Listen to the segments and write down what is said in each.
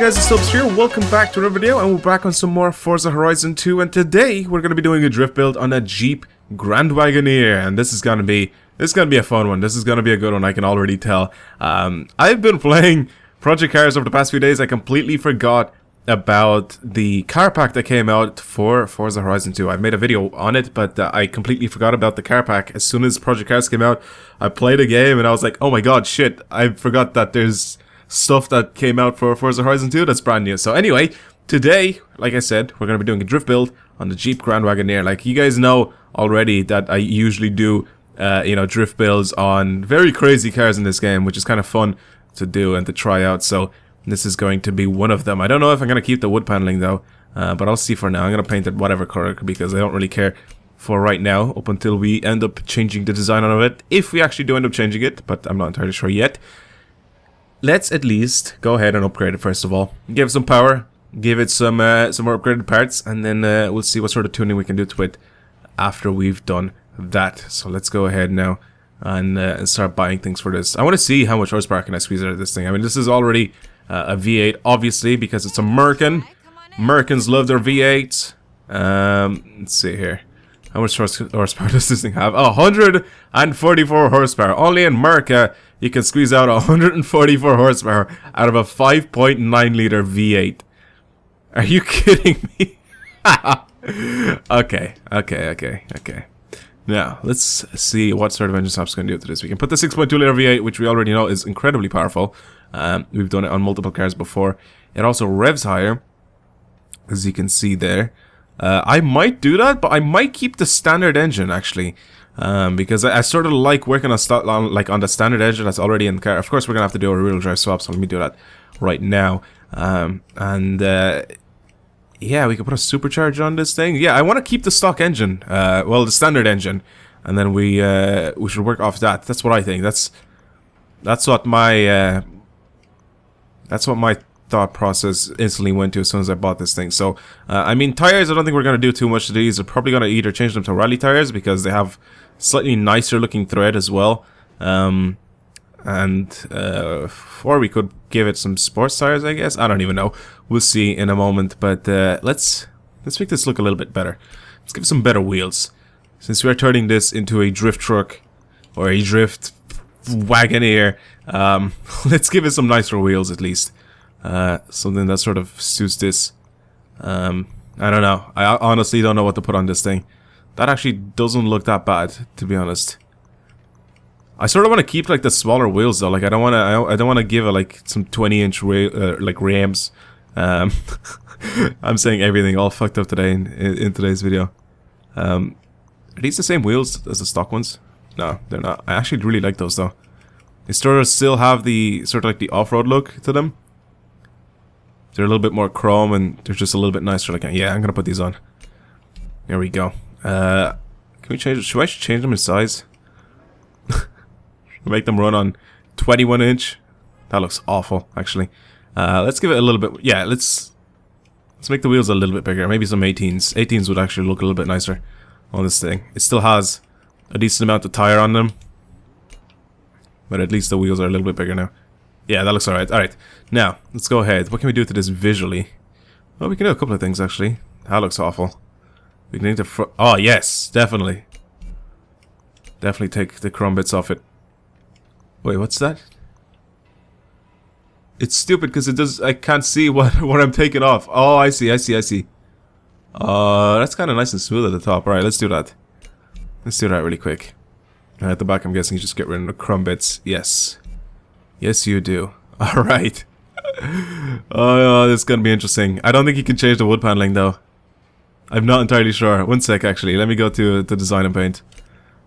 on guys, it's Stubbs here, welcome back to another video, and we're back on some more Forza Horizon 2, and today we're going to be doing a drift build on a Jeep Grand Wagoneer, and this is going to be a fun one. This is going to be a good one, I can already tell. I've been playing Project Cars over the past few days. I completely forgot about the car pack that came out for Forza Horizon 2. I've made a video on it, but I completely forgot about the car pack. As soon as Project Cars came out, I played a game and I was like, oh my god, shit, I forgot that there's stuff that came out for Forza Horizon 2 that's brand new. So anyway, today, like I said, we're going to be doing a drift build on the Jeep Grand Wagoneer. Like, you guys know already that I usually do, drift builds on very crazy cars in this game, which is kind of fun to do and to try out. So this is going to be one of them. I don't know if I'm going to keep the wood paneling though, but I'll see for now. I'm going to paint it whatever color because I don't really care for right now, up until we end up changing the design on it. If we actually do end up changing it, but I'm not entirely sure yet. Let's at least go ahead and upgrade it first of all. Give it some power, give it some more upgraded parts, and then we'll see what sort of tuning we can do to it after we've done that. So let's go ahead now and start buying things for this. I want to see how much horsepower can I squeeze out of this thing. I mean, this is already a V8, obviously, because it's American. Americans love their V8s. Let's see here. How much horsepower does this thing have? Oh, 144 horsepower. Only in America you can squeeze out 144 horsepower out of a 5.9 liter V8. Are you kidding me? Okay. Now, let's see what sort of engine swap's going to do to this. We can put the 6.2 liter V8, which we already know is incredibly powerful. We've done it on multiple cars before. It also revs higher, as you can see there. I might do that, but I might keep the standard engine actually, because I sort of like working on the standard engine that's already in the car. Of course, we're gonna have to do a rear-wheel drive swap, so let me do that right now. Yeah, we can put a supercharger on this thing. Yeah, I want to keep the stock engine, well, the standard engine, and then we should work off that. That's what I think. That's what my thought process instantly went to as soon as I bought this thing. So I mean, tires, I don't think we're going to do too much to these. We're probably going to either change them to rally tires because they have slightly nicer looking tread as well, or we could give it some sports tires, I guess. I don't even know, we'll see in a moment. But let's make this look a little bit better. Let's give it some better wheels, since we're turning this into a drift truck or a drift Wagoneer. Let's give it some nicer wheels at least. Something that sort of suits this. I don't know. I honestly don't know what to put on this thing. That actually doesn't look that bad, to be honest. I sort of want to keep like the smaller wheels though. Like I don't want to give it like some 20-inch like rims. I'm saying everything all fucked up today in today's video. Are these the same wheels as the stock ones? No, they're not. I actually really like those though. They sort of still have the sort of like the off-road look to them. They're a little bit more chrome and they're just a little bit nicer. Like, yeah, I'm gonna put these on. There we go. Can we change? Should I change them in size? Make them run on 21-inch. That looks awful, actually. Let's give it a little bit. Yeah, let's make the wheels a little bit bigger. Maybe some 18s. 18s would actually look a little bit nicer on this thing. It still has a decent amount of tire on them, but at least the wheels are a little bit bigger now. Yeah, that looks alright. Alright, now, let's go ahead. What can we do to this visually? Well, we can do a couple of things, actually. That looks awful. We can need to... Oh, yes, definitely. Definitely take the chrome bits off it. Wait, what's that? It's stupid because it does... I can't see what I'm taking off. Oh, I see. That's kind of nice and smooth at the top. Alright, let's do that. Let's do that really quick. At the back, I'm guessing you just get rid of the chrome bits. Yes. Yes, you do. Alright. Oh, this is gonna be interesting. I don't think you can change the wood paneling, though. I'm not entirely sure. One sec, actually. Let me go to design and paint.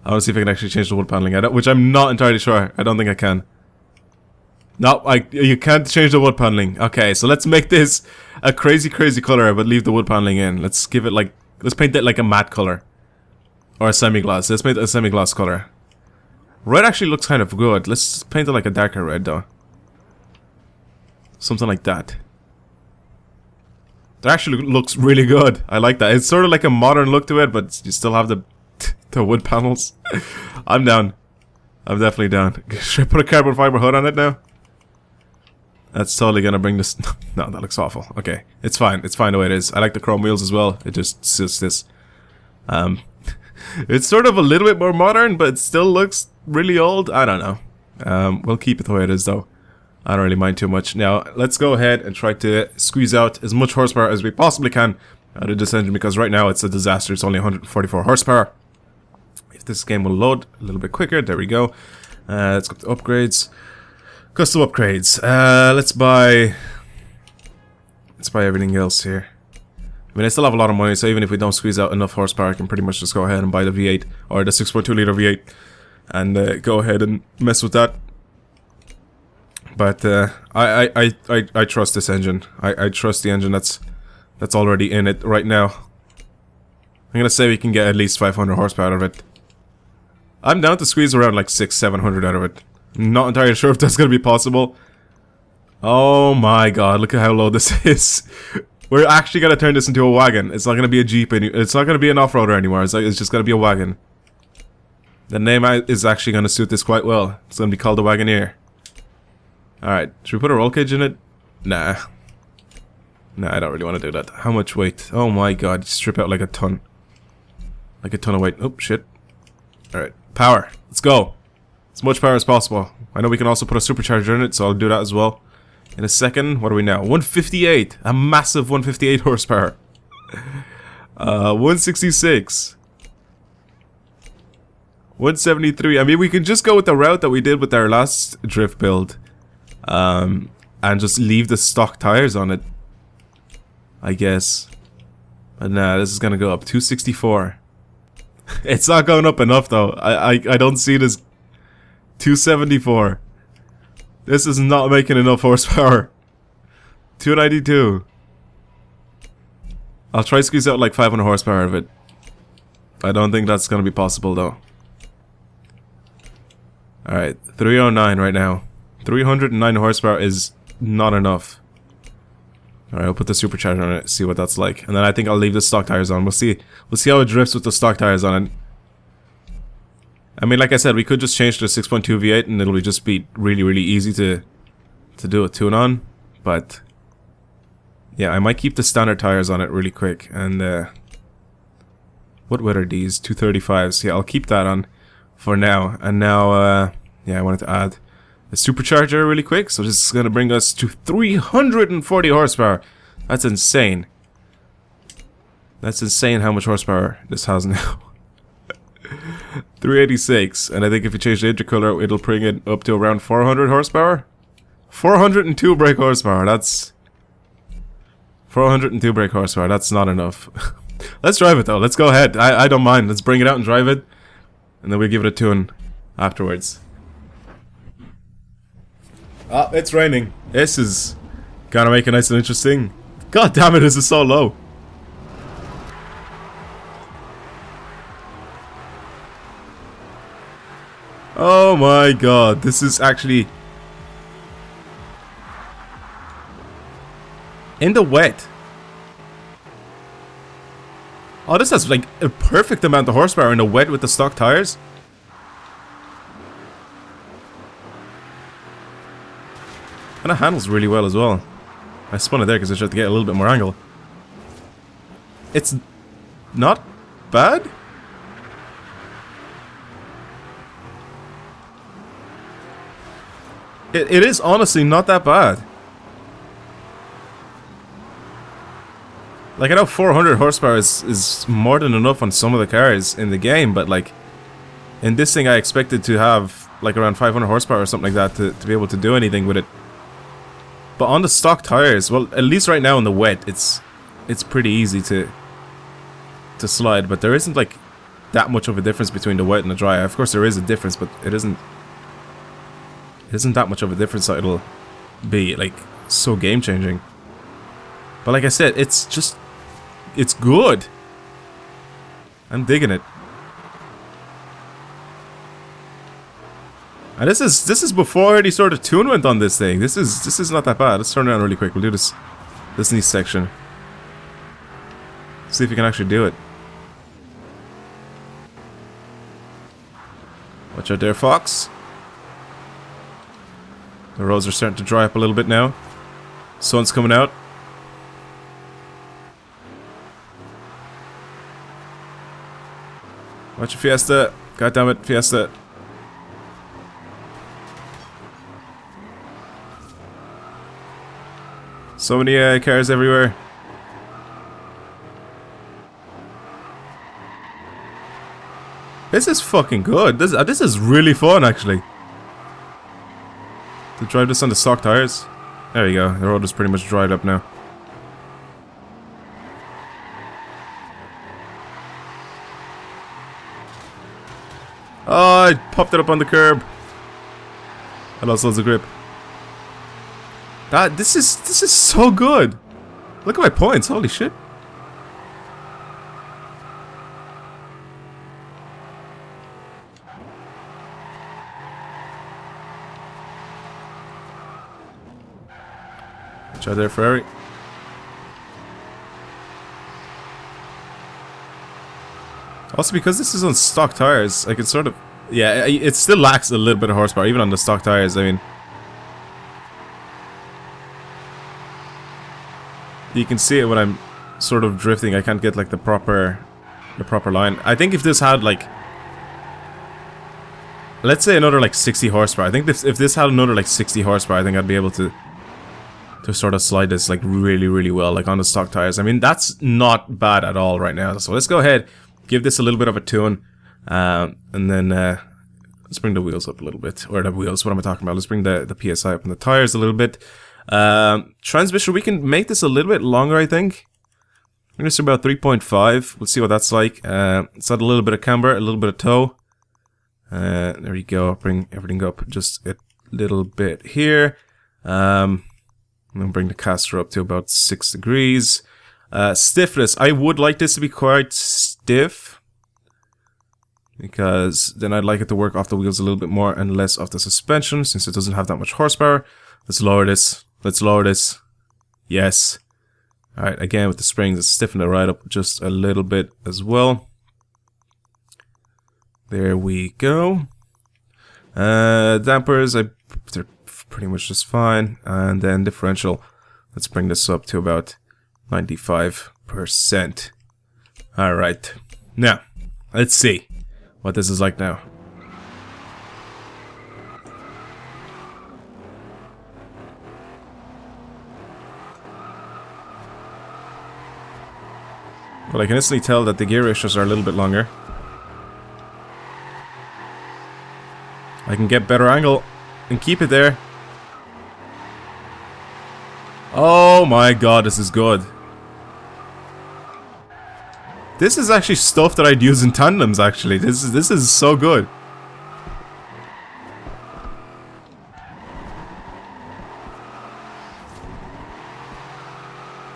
I want to see if I can actually change the wood paneling. Which I'm not entirely sure. I don't think I can. No, you can't change the wood paneling. Okay, so let's make this a crazy color, but leave the wood paneling in. Let's give it like... Let's paint it like a matte color. Or a semi-gloss. Let's paint a semi-gloss color. Red actually looks kind of good. Let's paint it like a darker red though. Something like that. That actually looks really good. I like that. It's sort of like a modern look to it, but you still have the wood panels. I'm down. I'm definitely down. Should I put a carbon fiber hood on it now? That's totally gonna bring this... No, that looks awful. Okay, it's fine. It's fine the way it is. I like the chrome wheels as well. It just suits this. It's sort of a little bit more modern, but it still looks really old. I don't know. We'll keep it the way it is, though. I don't really mind too much. Now, let's go ahead and try to squeeze out as much horsepower as we possibly can out of this engine, because right now it's a disaster. It's only 144 horsepower. If this game will load a little bit quicker, there we go. Let's go to upgrades. Custom upgrades. Let's buy everything else here. I mean, I still have a lot of money, so even if we don't squeeze out enough horsepower, I can pretty much just go ahead and buy the V8 or the 6.2 liter V8 and go ahead and mess with that. But I trust this engine. I trust the engine that's already in it right now. I'm gonna say we can get at least 500 horsepower out of it. I'm down to squeeze around like 600-700 out of it. Not entirely sure if that's gonna be possible. Oh my god, look at how low this is. We're actually gonna turn this into a wagon. It's not gonna be a Jeep it's not gonna be an off-roader anymore. It's just gonna be a wagon. The name is actually gonna suit this quite well. It's gonna be called the Wagoneer. Alright, should we put a roll cage in it? Nah. Nah, I don't really want to do that. How much weight? Oh my god, strip out like a ton. Like a ton of weight. Oh, shit. Alright, power. Let's go. As much power as possible. I know we can also put a supercharger in it, so I'll do that as well. In a second, what are we now? 158. A massive 158 horsepower. 166. 173. I mean, we can just go with the route that we did with our last drift build. And just leave the stock tires on it, I guess. But nah, this is gonna go up 264. It's not going up enough though. I don't see this. 274. This is not making enough horsepower. 292. I'll try to squeeze out like 500 horsepower of it. I don't think that's gonna be possible though. Alright, 309 right now. 309 horsepower is not enough. Alright, I'll put the supercharger on it, see what that's like. And then I think I'll leave the stock tires on. We'll see how it drifts with the stock tires on it. I mean, like I said, we could just change to the 6.2 V8 and it'll just be really easy to do a tune on. But yeah, I might keep the standard tires on it really quick. And what weight are these? 235s. Yeah, I'll keep that on for now. And now yeah, I wanted to add a supercharger really quick, so this is going to bring us to 340 horsepower. That's insane. That's insane how much horsepower this has now. 386, and I think if you change the intercooler, it'll bring it up to around 400 horsepower. 402 brake horsepower, that's... 402 brake horsepower, that's not enough. Let's drive it though, let's go ahead. I don't mind, let's bring it out and drive it. And then we'll give it a tune afterwards. Ah, it's raining. This is gonna make it nice and interesting. God damn it, this is so low. Oh my god, this is actually... in the wet. Oh, this has like a perfect amount of horsepower in the wet with the stock tires. And it handles really well as well. I spun it there because I tried to get a little bit more angle. It's not bad. It is honestly not that bad. Like, I know 400 horsepower is more than enough on some of the cars in the game, but like, in this thing I expected to have like around 500 horsepower or something like that to be able to do anything with it. But on the stock tires, well, at least right now in the wet, it's pretty easy to slide. But there isn't like that much of a difference between the wet and the dry. Of course, there is a difference, but it isn't that much of a difference that it'll be like so game changing. But like I said, it's good. I'm digging it. And this is before any sort of tune went on this thing. This is not that bad. Let's turn it on really quick. We'll do this niche section. See if we can actually do it. Watch out there, Fox. The roads are starting to dry up a little bit now. Sun's coming out. Watch your Fiesta. God damn it, Fiesta. So many cars everywhere. This is fucking good. This is really fun, actually. To drive this on the stock tires. There you go. The road is pretty much dried up now. Oh, I popped it up on the curb. I lost loads of grip. This is so good. Look at my points. Holy shit. Try there, Ferrari. Also, because this is on stock tires, I can sort of... Yeah, it still lacks a little bit of horsepower, even on the stock tires, I mean... You can see it when I'm sort of drifting. I can't get, like, the proper line. I think if this had, like... Let's say another, like, 60 horsepower. I think if this had another, like, 60 horsepower, I think I'd be able to sort of slide this, like, really, really well, like, on the stock tires. I mean, that's not bad at all right now. So let's go ahead, give this a little bit of a tune, and then let's bring the wheels up a little bit. Or the wheels, what am I talking about? Let's bring the PSI up on the tires a little bit. Transmission, we can make this a little bit longer, I think. I'm going to do about 3.5. We'll see what that's like. Let's add a little bit of camber, a little bit of toe. There you go. Bring everything up just a little bit here. I'm going to bring the caster up to about 6 degrees. Stiffness. I would like this to be quite stiff, because then I'd like it to work off the wheels a little bit more and less off the suspension, since it doesn't have that much horsepower. Let's lower this. Let's lower this. Yes. Alright, again with the springs, let's stiffen it right up just a little bit as well. There we go. Dampers, they're pretty much just fine. And then differential, let's bring this up to about 95%. Alright, now let's see what this is like now. Well, I can instantly tell that the gear ratios are a little bit longer. I can get better angle and keep it there. Oh my god, this is good. This is actually stuff that I'd use in tandems, actually. This is so good.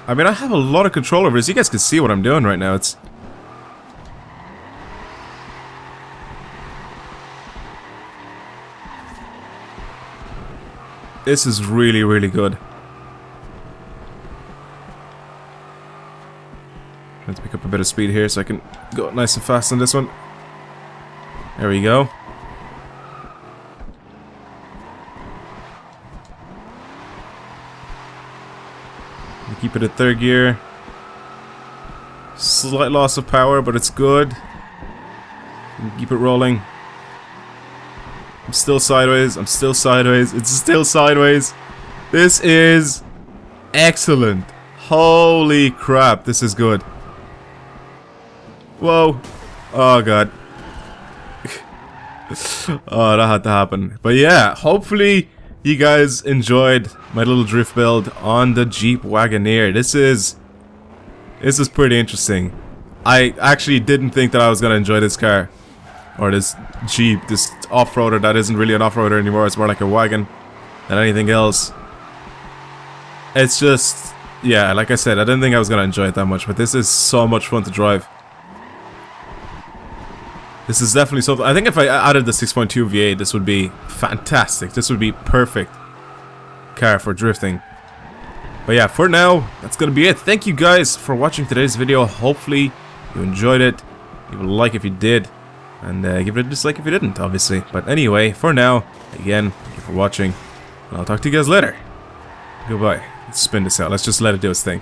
I mean, I have a lot of control over this. You guys can see what I'm doing right now. This is really, really good. Let's pick up a bit of speed here so I can go nice and fast on this one. There we go. Keep it at third gear. Slight loss of power, but it's good. Keep it rolling. I'm still sideways. I'm still sideways. It's still sideways. This is excellent. Holy crap, this is good. Whoa. Oh god. Oh, that had to happen. But yeah, hopefully you guys enjoyed my little drift build on the Jeep Wagoneer. This is pretty interesting. I actually didn't think that I was gonna enjoy this car, or this Jeep, this off-roader that isn't really an off-roader anymore. It's more like a wagon than anything else. It's just, yeah, like I said, I didn't think I was gonna enjoy it that much, but this is so much fun to drive. This is definitely something. I think if I added the 6.2 V8, this would be fantastic. This would be perfect car for drifting. But yeah, for now, that's gonna be it. Thank you guys for watching today's video. Hopefully you enjoyed it. Leave a like if you did, and give it a dislike if you didn't, obviously. But anyway, for now, again, thank you for watching. I'll talk to you guys later. Goodbye. Let's spin this out. Let's just let it do its thing.